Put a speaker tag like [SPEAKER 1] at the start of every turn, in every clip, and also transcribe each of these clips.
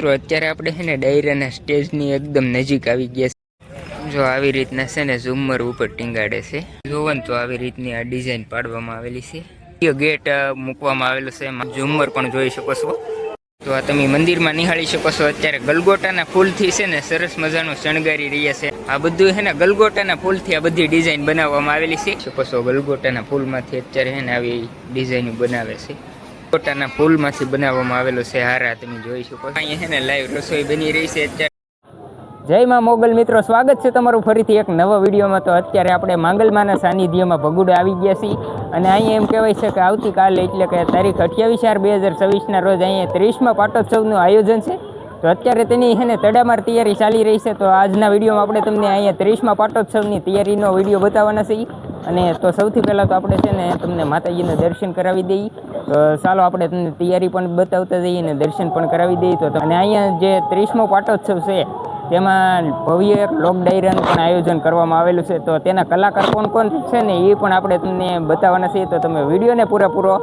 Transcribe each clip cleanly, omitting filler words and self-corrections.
[SPEAKER 1] મિત્રો અત્યારે આપણે છે ને ડાયરાના સ્ટેજની એકદમ નજીક આવી ગયા છે। જો આવી રીતના છે ને ઝુમ્મર ઉપર ટીંગાડે છે। જોવન તો આવી રીતની આ ડિઝાઇન પાડવામાં આવેલી છે। ગેટ મૂકવામાં આવેલો છે, એમાં ઝુમ્મર પણ જોઈ શકો છો। તો આ તમે મંદિરમાં નિહાળી શકો છો। અત્યારે ગલગોટાના ફૂલથી છે ને સરસ મજાનું શણગારી રહ્યા છે। આ બધું છે ને ગલગોટાના ફૂલથી આ બધી ડિઝાઇન બનાવવામાં આવેલી છે। શકો છો ગલગોટાના ફૂલમાંથી અત્યારે છે ને આવી ડિઝાઇન બનાવે છે। ગલગોટાના ફૂલમાંથી બનાવવામાં આવેલો છે હારા, તમે જોઈ શકો। અહીંયા છે ને લાઈવ રસોઈ બની રહી છે અત્યારે। જય માં મોગલ મિત્રો, સ્વાગત છે તમારું ફરીથી એક નવા વિડીયોમાં। તો અત્યારે આપણે માંગલમાના સાનિધ્યમાં ભગુડા આવી ગયા છીએ અને અહીંયા એમ કહેવાય છે કે આવતીકાલે એટલે કે તારીખ 28/4/2024ના રોજ અહીંયા 30મા પાટોત્સવનું આયોજન છે। તો અત્યારે તેની છે ને તડામાર તૈયારી ચાલી રહી છે। તો આજના વિડીયોમાં આપણે તમને અહીંયા 30મા પાટોત્સવની તૈયારીનો વિડીયો બતાવવાના છીએ। અને તો સૌથી પહેલાં તો આપણે છે ને તમને માતાજીના દર્શન કરાવી દઈએ। તો ચાલો આપણે તમને તૈયારી પણ બતાવતા જઈએ અને દર્શન પણ કરાવી દઈએ। તો અને અહીંયા જે 30મો પાટોત્સવ છે તેમાં ભવ્ય એક લોક ડાયરાનું પણ આયોજન કરવામાં આવેલું છે। તો તેના કલાકાર કોણ કોણ છે ને એ પણ આપણે તમને બતાવવાના છીએ। તો તમે વિડીયોને પૂરેપૂરો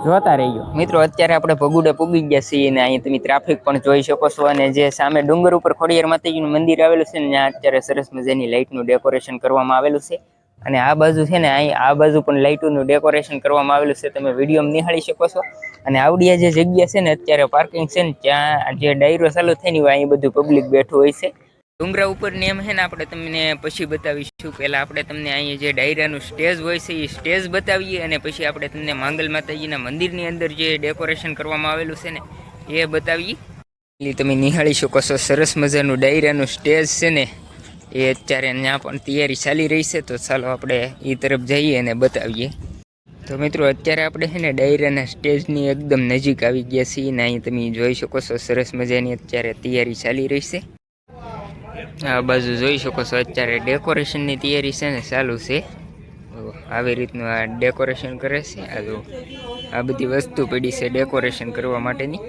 [SPEAKER 1] જોતા રહીજો। મિત્રો અત્યારે આપણે ભગુડા પૂગી ગયા છીએ અને અહીંયા તમે ટ્રાફિક પણ જોઈ શકો છો। અને જે સામે ડુંગર ઉપર ખોડિયાર માતાજીનું મંદિર આવેલું છે ને ત્યાં અત્યારે સરસ મજાની લાઇટનું ડેકોરેશન કરવામાં આવેલું છે। અને આ બાજુ છે ને અહીં આ બાજુ પણ લાઇટોનું ડેકોરેશન કરવામાં આવેલું છે, તમે વિડીયોમાં નિહાળી શકો છો। અને આવડિયા જે જગ્યા છે ને અત્યારે પાર્કિંગ છે ને ત્યાં જે ડાયરો ચાલુ થાય ને અહીં બધું પબ્લિક બેઠું હોય છે। ડુંગરા ઉપર ને એમ છે ને આપણે તમને પછી બતાવીશું। પહેલાં આપણે તમને અહીંયા જે ડાયરાનું સ્ટેજ હોય છે એ સ્ટેજ બતાવીએ અને પછી આપણે તમને માંગલ માતાજીના મંદિરની અંદર જે ડેકોરેશન કરવામાં આવેલું છે ને એ બતાવીએ। એટલે તમે નિહાળી શકો છો સરસ મજાનું ડાયરાનું સ્ટેજ છે ને એ અત્યારે ત્યાં પણ તૈયારી ચાલી રહી છે। તો ચાલો આપણે એ તરફ જઈએ અને બતાવીએ। તો મિત્રો અત્યારે આપણે છે ને ડાયરાના સ્ટેજની એકદમ નજીક આવી ગયા છીએ ને અહીં તમે જોઈ શકો છો સરસ મજાની અત્યારે તૈયારી ચાલી રહી છે। આ બાજુ જોઈ શકો છો અત્યારે ડેકોરેશનની તૈયારી છે ને ચાલુ છે। આવી રીતનું આ ડેકોરેશન કરે છે। આ જો આ બધી વસ્તુ પડી છે ડેકોરેશન કરવા માટેની,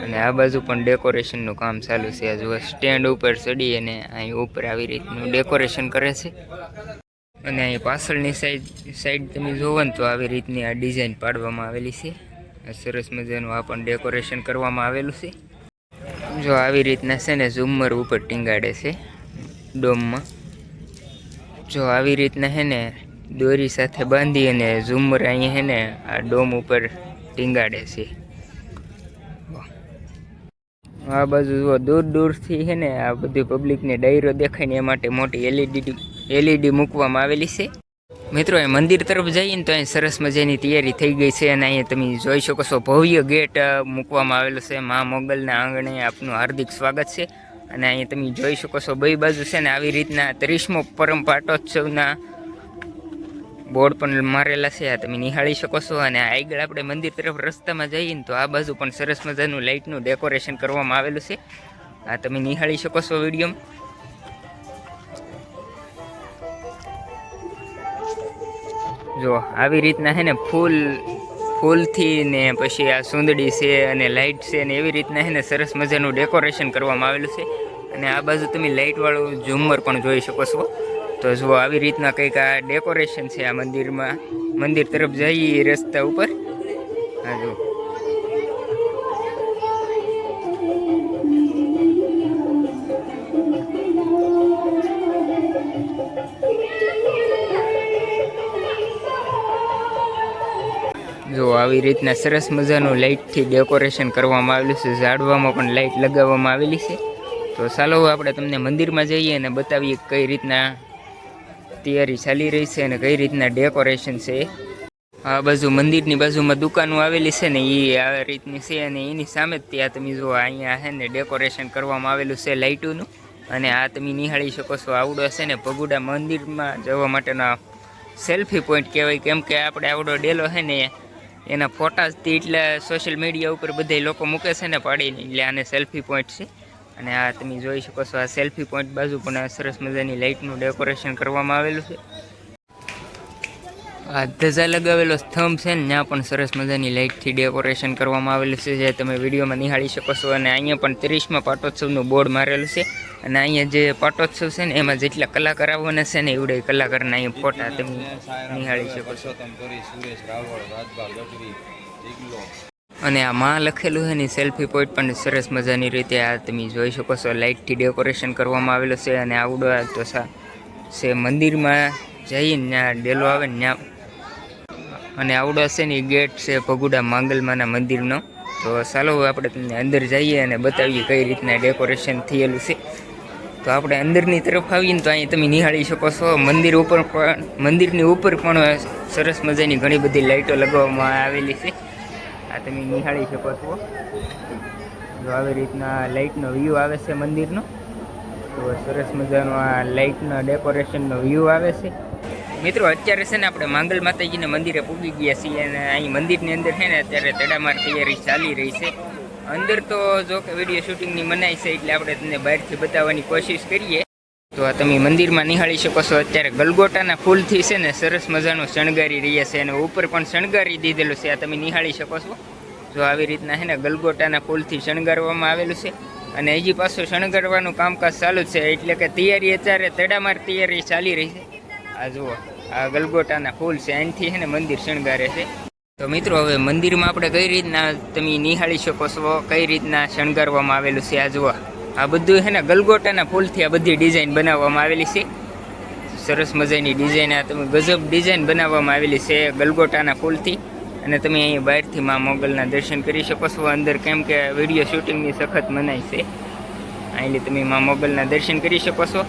[SPEAKER 1] અને આ બાજુ પણ ડેકોરેશનનું કામ ચાલુ છે। આ જો સ્ટેન્ડ ઉપર ચડી અને અહીં ઉપર આવી રીતનું ડેકોરેશન કરે છે। અને અહીં પાછળની સાઈડ તમે જોવો ને તો આવી રીતની આ ડિઝાઇન પાડવામાં આવેલી છે। આ સરસ મજાનું આ પણ ડેકોરેશન કરવામાં આવેલું છે। જો આવી રીતના છે ને ઝુમ્મર ઉપર ટીંગાડે છે ડોમમાં। જો આવી રીતના છે ને દોરી સાથે બાંધી અને ઝુમ્મર અહીંયા છે ને આ ડોમ ઉપર ટીંગાડે છે। આ બાજુ જુઓ દૂર દૂરથી છે ને આ બધી પબ્લિકને ડાયરો દેખાય ને એ માટે મોટી એલઈડી મૂકવામાં આવેલી છે। મિત્રો એ મંદિર તરફ જઈએ ને તો અહીં સરસ મજાની તૈયારી થઈ ગઈ છે। અને અહીંયા તમે જોઈ શકો છો ભવ્ય ગેટ મૂકવામાં આવેલો છે। મા મોગલના આંગણે આપનું હાર્દિક સ્વાગત છે। અને અહીંયા તમે જોઈ શકો છો બે બાજુ છે ને આવી રીતના 30મો પરમ પાટોત્સવના બોર્ડ પણ મારેલા છે, આ તમે નિહાળી શકો છો। અને આગળ આપણે મંદિર તરફ રસ્તામાં જઈએ ને તો આ બાજુ પણ સરસ મજાનું લાઇટનું ડેકોરેશન કરવામાં આવેલું છે, આ તમે નિહાળી શકો છો વિડીયોમાં। જો આવી રીતના છે ને ફૂલથી ને પછી આ સુંદડી છે અને લાઇટ છે ને એવી રીતના છે ને સરસ મજાનું ડેકોરેશન કરવામાં આવેલું છે। અને આ બાજુ તમે લાઇટવાળું ઝુમ્મર પણ જોઈ શકો છો। તો જો આવી રીતના કંઈક આ ડેકોરેશન છે આ મંદિરમાં। મંદિર તરફ જઈએ રસ્તા ઉપર, હા જો આવી રીતના સરસ મજાનું લાઇટથી ડેકોરેશન કરવામાં આવેલું છે। ઝાડવામાં પણ લાઇટ લગાવવામાં આવેલી છે। તો ચાલો આપણે તમને મંદિરમાં જઈએ અને બતાવીએ કઈ રીતના તૈયારી ચાલી રહી છે અને કઈ રીતના ડેકોરેશન છે। આ બાજુ મંદિરની બાજુમાં દુકાનો આવેલી છે ને એ આ રીતની છે। અને એની સામે જ ત્યાં તમે જો અહીંયા છે ને ડેકોરેશન કરવામાં આવેલું છે લાઇટોનું। અને આ તમે નિહાળી શકો છો આવડો છે ને ભગુડા મંદિરમાં જવા માટેનો સેલ્ફી પોઈન્ટ કહેવાય, કેમ કે આપણે આવડો ડેલો છે ને એના ફોટાથી એટલે સોશિયલ મીડિયા ઉપર બધા લોકો મૂકે છે ને પાડીને, એટલે આને સેલ્ફી પોઈન્ટ છે। અને આ તમે જોઈ શકો છો આ સેલ્ફી પોઈન્ટ બાજુ પણ આ સરસ મજાની લાઇટનું ડેકોરેશન કરવામાં આવેલું છે। આ ધજા લગાવેલો સ્તંભ છે ને ત્યાં પણ સરસ મજાની લાઇટથી ડેકોરેશન કરવામાં આવેલું છે, જે તમે વિડીયોમાં નિહાળી શકો છો। અને અહીંયા પણ 30મા પાટોત્સવનું બોર્ડ મારેલું છે। અને અહીંયા જે પાટોત્સવ છે ને એમાં જેટલા કલાકાર આવવાના છે ને એવડે કલાકારના અહીંયા ફોટા તમે નિહાળી શકો છો। અને આ માં લખેલું છે ને સેલ્ફી પોઈન્ટ પણ સરસ મજાની રીતે આ તમે જોઈ શકો છો, લાઇટથી ડેકોરેશન કરવામાં આવેલું છે. અને આવડો તો છે મંદિરમાં જઈને ત્યાં ડેલો આવે ને ત્યાં, અને આવડો છે ને ગેટ છે ભગુડા માંગલમાના મંદિરનો. તો ચાલો આપણે તમને અંદર જઈએ અને બતાવીએ કઈ રીતના ડેકોરેશન થયેલું છે. તો આપણે અંદરની તરફ આવીએ ને તો અહીં તમે નિહાળી શકો છો, મંદિરની ઉપર પણ સરસ મજાની ઘણી બધી લાઇટો લગાવવામાં આવેલી છે. આ તમે નિહાળી શકો છો. જો આવી રીતના લાઇટનો વ્યૂ આવે છે મંદિરનો. તો સરસ મજાનો આ લાઇટના ડેકોરેશનનો વ્યૂ આવે છે. મિત્રો અત્યારે છે ને આપણે માંગલ માતાજીના મંદિરે પૂગી ગયા છીએ, અને અહીં મંદિરની અંદર છે ને અત્યારે તડામાર તૈયારી ચાલી રહી છે. અંદર તો જો કે વિડીયો શૂટિંગની મનાઈ છે, એટલે આપણે તમને બહારથી બતાવવાની કોશિશ કરીએ. તો આ તમે મંદિરમાં નિહાળી શકો છો, અત્યારે ગલગોટાના ફૂલથી છે ને સરસ મજાનું શણગારી રહ્યા છે, અને ઉપર પણ શણગારી દીધેલું છે. આ તમે નિહાળી શકો છો. જો આવી રીતના છે ને ગલગોટાના ફૂલથી શણગારવામાં આવેલું છે, અને હજી પાછું શણગારવાનું કામકાજ ચાલુ છે, એટલે કે તૈયારી અત્યારે તડામાર તૈયારી ચાલી રહી છે. આ જુઓ, આ ગલગોટાના ફૂલ છે, અહીંથી છે ને મંદિર શણગારે છે. તો મિત્રો હવે મંદિરમાં આપણે કઈ રીતના તમે નિહાળી શકો છો, કઈ રીતના શણગારવામાં આવેલું છે. આ જુઓ, આ બધું છે ને ગલગોટાના ફૂલથી આ બધી ડિઝાઇન બનાવવામાં આવેલી છે. સરસ મજાની ડિઝાઇન, આ તમે ગજબ ડિઝાઇન બનાવવામાં આવેલી છે ગલગોટાના ફૂલથી. અને તમે અહીં બહારથી માં મોગલના દર્શન કરી શકો છો. અંદર કેમ કે વિડીયો શૂટિંગની સખત મનાઈ છે, અહીં તમે માં મોગલના દર્શન કરી શકો છો.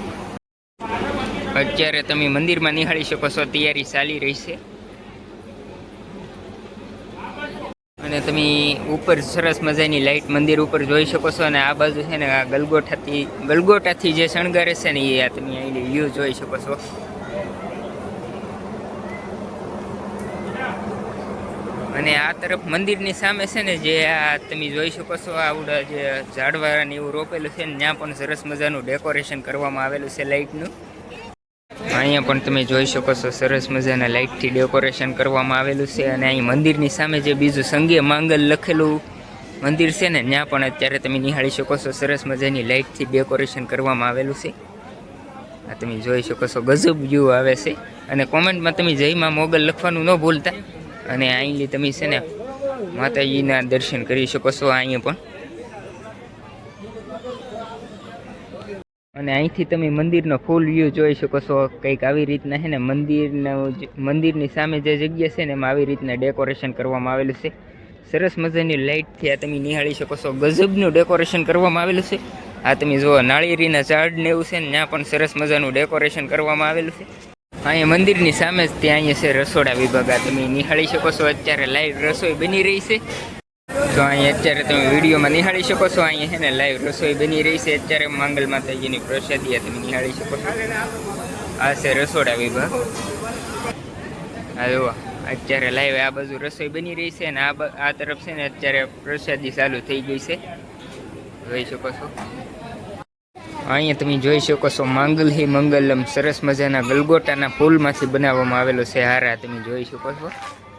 [SPEAKER 1] અત્યારે તમે મંદિરમાં નિહાળી શકો છો, તૈયારી ચાલી રહી છે. અને તમે ઉપર સરસ મજાની લાઇટ મંદિર ઉપર જોઈ શકો છો. અને આ બાજુ છે ને આ ગલગોટાથી જે શણગારે છે ને એ તમે અહીં વ્યૂ જોઈ શકો છો. અને આ તરફ મંદિરની સામે છે ને જે આ તમે જોઈ શકો છો, આવડા જે ઝાડવા ને એવું રોપેલું છે ને ત્યાં પણ સરસ મજાનું ડેકોરેશન કરવામાં આવેલું છે લાઇટનું. અહીંયા પણ તમે જોઈ શકો છો, સરસ મજાના લાઇટથી ડેકોરેશન કરવામાં આવેલું છે. અને અહીં મંદિરની સામે જે બીજું સંગે માંગલ લખેલું મંદિર છે ને ત્યાં પણ અત્યારે તમે નિહાળી શકો છો, સરસ મજાની લાઇટથી ડેકોરેશન કરવામાં આવેલું છે. આ તમે જોઈ શકો છો, ગજબ વ્યૂ આવે છે. અને કોમેન્ટમાં તમે જય માં મોગલ લખવાનું ન ભૂલતા. અને અહીં તમે છે ને માતાજીના દર્શન કરી શકો છો અહીંયા પણ. અને અહીંથી તમે મંદિરનો ફૂલ વ્યૂ જોઈ શકો છો. કંઈક આવી રીતના છે ને મંદિરની સામે જે જગ્યા છે ને એમાં આવી રીતના ડેકોરેશન કરવામાં આવેલું છે. સરસ મજાની લાઇટથી આ તમે નિહાળી શકો છો, ગજબનું ડેકોરેશન કરવામાં આવેલું છે. આ તમે જુઓ, નાળિયેરીના ઝાડ ને એવું છે ને ત્યાં પણ સરસ મજાનું ડેકોરેશન કરવામાં આવેલું છે. અહીંયા મંદિરની સામે જ ત્યાં અહીંયા છે રસોડા વિભાગ. આ તમે નિહાળી શકો છો, અત્યારે લાઈવ રસોઈ બની રહી છે. તો અહીંયા અત્યારે તમે વિડીયોમાં નિહાળી શકો છો, અહીંયા છે ને લાઈવ રસોઈ બની રહી છે અત્યારે. માંગલ માતાજીની પ્રસાદી તમે નિહાળી શકો છો. આ છે રસોડા વિભાગ. આ જુઓ, અત્યારે લાઈવ આ બાજુ રસોઈ બની રહી છે, અને આ તરફ છે ને અત્યારે પ્રસાદી ચાલુ થઈ ગઈ છે, જોઈ શકો છો. અહીંયા તમે જોઈ શકો છો, માંગલ હી મંગલમ સરસ મજાના ગલગોટાના ફૂલમાંથી બનાવવામાં આવેલો છે હાર. તમે જોઈ શકો છો.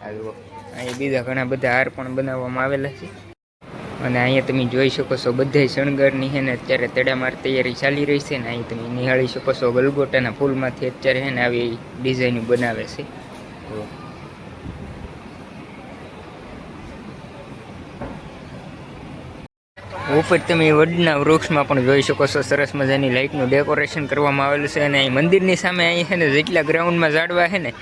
[SPEAKER 1] આ જુઓ, અહીંયા બીજા ઘણા બધા હાર પણ બનાવવામાં આવેલા છે. અને અહીંયા તમે જોઈ શકો છો, બધા શણગારની છે ને અત્યારે તડામાર તૈયારી ચાલી રહી છે. ને અહીં તમે નિહાળી શકો છો, ગલગોટાના ફૂલમાંથી અત્યારે છે ને આવી ડિઝાઇન બનાવે છે. ઉપર તમે વડના વૃક્ષમાં પણ જોઈ શકો છો, સરસ મજાની લાઇટનું ડેકોરેશન કરવામાં આવેલું છે. અને અહીં મંદિરની સામે અહીં છે ને જેટલા ગ્રાઉન્ડમાં ઝાડવા છે ને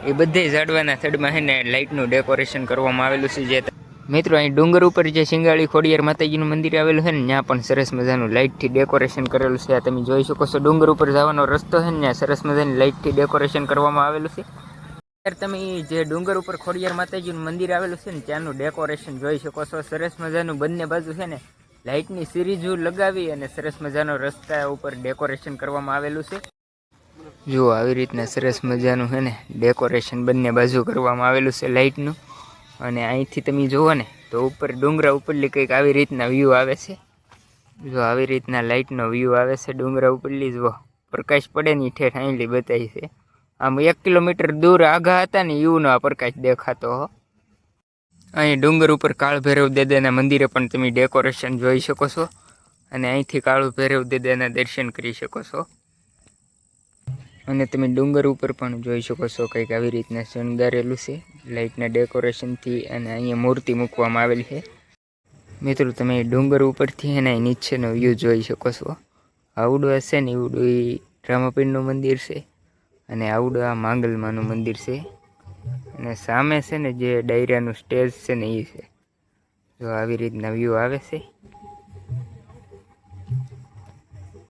[SPEAKER 1] એ બધા ઝાડવાના થડમાં છે ને લાઇટનું ડેકોરેશન કરવામાં આવેલું છે. જે મિત્રો અહીં ડુંગર ઉપર જે સિંગાળી ખોડિયાર માતાજીનું મંદિર આવેલું છે ને ત્યાં પણ સરસ મજાનું લાઇટથી ડેકોરેશન કરેલું છે. આ તમે જોઈ શકો છો, ડુંગર ઉપર જવાનો રસ્તો છે ને ત્યાં સરસ મજાની લાઇટથી ડેકોરેશન કરવામાં આવેલું છે. અત્યારે તમે જે ડુંગર ઉપર ખોડિયાર માતાજીનું મંદિર આવેલું છે ને ત્યાંનું ડેકોરેશન જોઈ શકો છો. સરસ મજાનું બંને બાજુ છે ને લાઇટની સિરીઝ લગાવી અને સરસ મજાનો રસ્તા ઉપર ડેકોરેશન કરવામાં આવેલું છે. જુઓ, આવી રીતના સરસ મજાનું છે ને ડેકોરેશન બંને બાજુ કરવામાં આવેલું છે લાઇટનું. અને અહીંથી તમે જુઓ ને તો ઉપર ડુંગરા ઉપરલી કંઈક આવી રીતના વ્યૂ આવે છે. જો આવી રીતના લાઇટનો વ્યૂ આવે છે ડુંગરા ઉપરલી. જુઓ, પ્રકાશ પડે ને ઠેઠ અહીંથી બતાવી છે. આમ 1 કિલોમીટર દૂર આઘા હતા ને એવું આ પ્રકાશ દેખાતો હો. અહીં ડુંગર ઉપર કાળ ભૈરવ દાદાના મંદિરે પણ તમે ડેકોરેશન જોઈ શકો છો. અને અહીંથી કાળુ ભૈરવ દાદાના દર્શન કરી શકો છો. અને તમે ડુંગર ઉપર પણ જોઈ શકો છો કંઈક આવી રીતના શણગારેલું છે લાઇટના ડેકોરેશનથી. અને અહીંયા મૂર્તિ મૂકવામાં આવેલી છે. મિત્રો તમે ડુંગર ઉપરથી એના નીચેનો વ્યૂ જોઈ શકો છો. આવડું હશે ને એવડું એ રામાપીરનું મંદિર છે અને આવડું આ માંગલમાનું મંદિર છે. અને સામે છે ને જે ડાયરાનું સ્ટેજ છે ને એ છે. જો આવી રીતના વ્યૂ આવે છે.